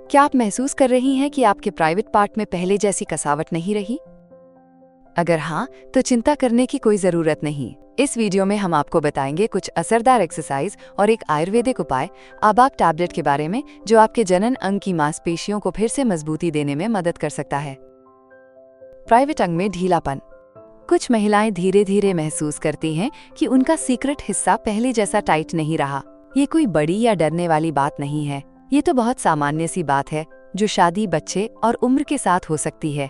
क्या आप महसूस कर रही हैं कि आपके प्राइवेट पार्ट में पहले जैसी कसावट नहीं रही? अगर हाँ, तो चिंता करने की कोई जरूरत नहीं। इस वीडियो में हम आपको बताएंगे कुछ असरदार एक्सरसाइज और एक आयुर्वेदिक उपाय आबाप टैबलेट के बारे में, जो आपके जनन अंग की मांसपेशियों को फिर से मजबूती देने में मदद कर सकता है। प्राइवेट अंग में ढीलापन। कुछ महिलाएं धीरे धीरे महसूस करती हैं कि उनका सीक्रेट हिस्सा पहले जैसा टाइट नहीं रहा। ये कोई बड़ी या डरने वाली बात नहीं है। ये तो बहुत सामान्य सी बात है, जो शादी, बच्चे और उम्र के साथ हो सकती है।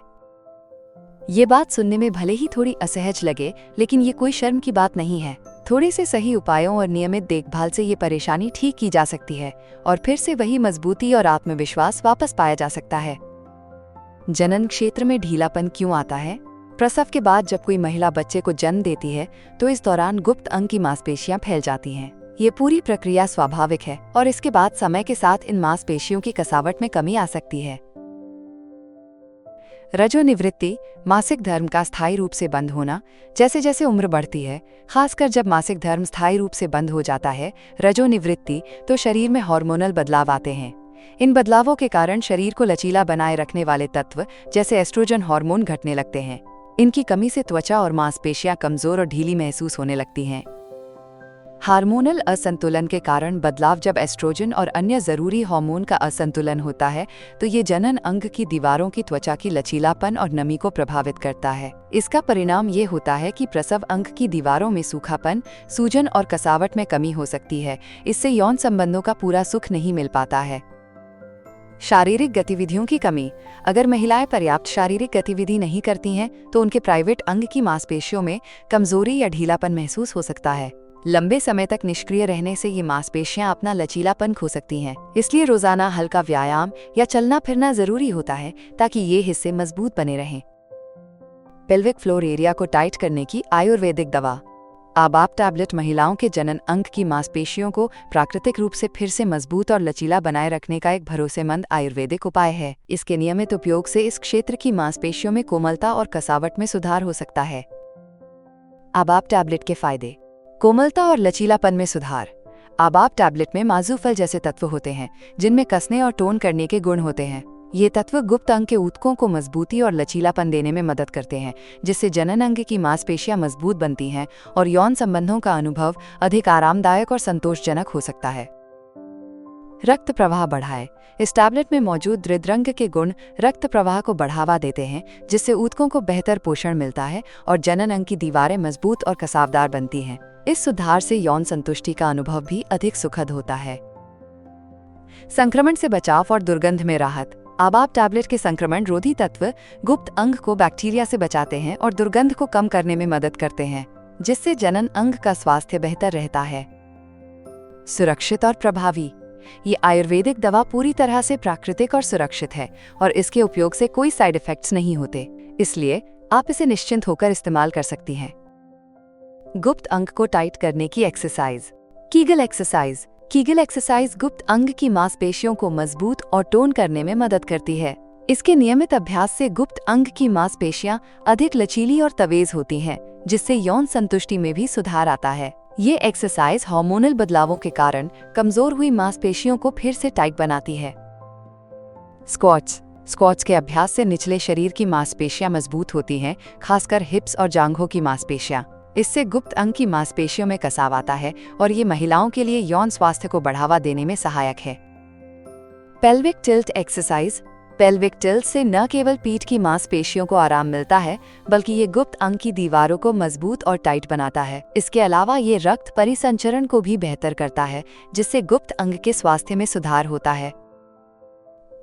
ये बात सुनने में भले ही थोड़ी असहज लगे, लेकिन ये कोई शर्म की बात नहीं है। थोड़े से सही उपायों और नियमित देखभाल से ये परेशानी ठीक की जा सकती है और फिर से वही मजबूती और आत्मविश्वास वापस पाया जा सकता है। जनन क्षेत्र में ढीलापन क्यों आता है? प्रसव के बाद जब कोई महिला बच्चे को जन्म देती है, तो इस दौरान गुप्त अंग की मांसपेशियां फैल जाती हैं। ये पूरी प्रक्रिया स्वाभाविक है और इसके बाद समय के साथ इन मांसपेशियों की कसावट में कमी आ सकती है। रजोनिवृत्ति, मासिक धर्म का स्थायी रूप से बंद होना। जैसे जैसे उम्र बढ़ती है, खासकर जब मासिक धर्म स्थायी रूप से बंद हो जाता है, रजोनिवृत्ति, तो शरीर में हार्मोनल बदलाव आते हैं। इन बदलावों के कारण शरीर को लचीला बनाए रखने वाले तत्व जैसे एस्ट्रोजन हार्मोन घटने लगते हैं। इनकी कमी से त्वचा और मांसपेशियां कमजोर और ढीली महसूस होने लगती हैं। हार्मोनल असंतुलन के कारण बदलाव। जब एस्ट्रोजन और अन्य जरूरी हार्मोन का असंतुलन होता है, तो ये जनन अंग की दीवारों की त्वचा की लचीलापन और नमी को प्रभावित करता है। इसका परिणाम ये होता है कि प्रसव अंग की दीवारों में सूखापन, सूजन और कसावट में कमी हो सकती है। इससे यौन संबंधों का पूरा सुख नहीं मिल पाता है। शारीरिक गतिविधियों की कमी। अगर महिलाएं पर्याप्त शारीरिक गतिविधि नहीं करती हैं, तो उनके प्राइवेट अंग की मांसपेशियों में कमजोरी या ढीलापन महसूस हो सकता है। लंबे समय तक निष्क्रिय रहने से ये मांसपेशियां अपना लचीलापन खो सकती हैं। इसलिए रोजाना हल्का व्यायाम या चलना फिरना जरूरी होता है, ताकि ये हिस्से मजबूत बने रहें। पेल्विक फ्लोर एरिया को टाइट करने की आयुर्वेदिक दवा। आबाप टैबलेट महिलाओं के जनन अंग की मांसपेशियों को प्राकृतिक रूप से फिर से मजबूत और लचीला बनाए रखने का एक भरोसेमंद आयुर्वेदिक उपाय है। इसके नियमित उपयोग से इस क्षेत्र की मांसपेशियों में कोमलता और कसावट में सुधार हो सकता है। आबाप टैबलेट के फायदे। कोमलता और लचीलापन में सुधार। आबाप टैबलेट में माजूफल जैसे तत्व होते हैं, जिनमें कसने और टोन करने के गुण होते हैं। ये तत्व गुप्त अंग के ऊतकों को मजबूती और लचीलापन देने में मदद करते हैं, जिससे जनन अंग की मांसपेशियां मजबूत बनती हैं और यौन संबंधों का अनुभव अधिक आरामदायक और संतोषजनक हो सकता है। रक्त प्रवाह बढ़ाए। इस टैबलेट में मौजूद हृदरंग के गुण रक्त प्रवाह को बढ़ावा देते हैं, जिससे ऊतकों को बेहतर पोषण मिलता है और जनन अंग की दीवारें मजबूत और कसावदार बनती हैं। इस सुधार से यौन संतुष्टि का अनुभव भी अधिक सुखद होता है। संक्रमण से बचाव और दुर्गंध में राहत। आबाप टैबलेट के संक्रमण रोधी तत्व गुप्त अंग को बैक्टीरिया से बचाते हैं और दुर्गंध को कम करने में मदद करते हैं, जिससे जनन अंग का स्वास्थ्य बेहतर रहता है। सुरक्षित और प्रभावी। ये आयुर्वेदिक दवा पूरी तरह से प्राकृतिक और सुरक्षित है और इसके उपयोग से कोई साइड इफेक्ट्स नहीं होते, इसलिए आप इसे निश्चिंत होकर इस्तेमाल कर सकती हैं। गुप्त अंग को टाइट करने की exercise. Kegel exercise. Kegel exercise गुप्त अंग की मांसपेशियों को मजबूत और टोन करने में मदद करती है। इसके नियमित अभ्यास से गुप्त अंग की मांसपेशियां अधिक लचीली और तेज होती हैं, जिससे यौन संतुष्टि में भी सुधार आता है। ये एक्सरसाइज हार्मोनल बदलावों के कारण कमजोर हुई मांसपेशियों को फिर से टाइट बनाती है। स्क्वॉट्स। स्क्वॉट्स के अभ्यास से निचले शरीर की मांसपेशियां मजबूत होती हैं, खासकर हिप्स और जांघों की मांसपेशियां। इससे गुप्त अंग की मांसपेशियों में कसाव आता है और ये महिलाओं के लिए यौन स्वास्थ्य को बढ़ावा देने में सहायक है। Pelvic tilt exercise. Pelvic tilt से न केवल पीठ की मांसपेशियों को आराम मिलता है, बल्कि ये गुप्त अंग की दीवारों को मजबूत और टाइट बनाता है। इसके अलावा ये रक्त परिसंचरण को भी बेहतर करता है, जिससे गुप्त अंग के स्वास्थ्य में सुधार होता है।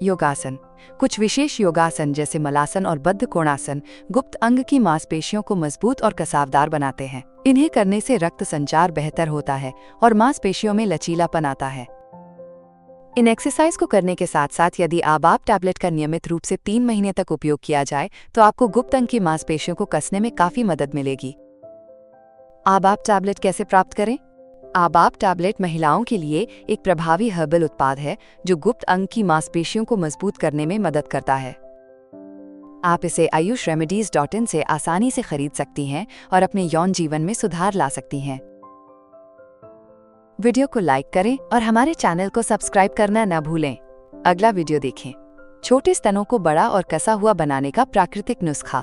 योगासन। कुछ विशेष योगासन जैसे मलासन और बद्ध कोणासन गुप्त अंग की मांसपेशियों को मजबूत और कसावदार बनाते हैं। इन्हें करने से रक्त संचार बेहतर होता है और मांसपेशियों में लचीलापन आता है। इन एक्सरसाइज को करने के साथ साथ यदि आबाप टैबलेट का नियमित रूप से 3 महीने तक उपयोग किया जाए, तो आपको गुप्त अंग की मांसपेशियों को कसने में काफी मदद मिलेगी। आबाप टैबलेट कैसे प्राप्त करें? आबाप टैबलेट महिलाओं के लिए एक प्रभावी हर्बल उत्पाद है, जो गुप्त अंग की मांसपेशियों को मजबूत करने में मदद करता है। आप इसे ayushRemedies.in से आसानी से खरीद सकती हैं और अपने यौन जीवन में सुधार ला सकती हैं। वीडियो को लाइक करें और हमारे चैनल को सब्सक्राइब करना न भूलें। अगला वीडियो देखें। छोटे स्तनों को बड़ा और कसा हुआ बनाने का प्राकृतिक नुस्खा।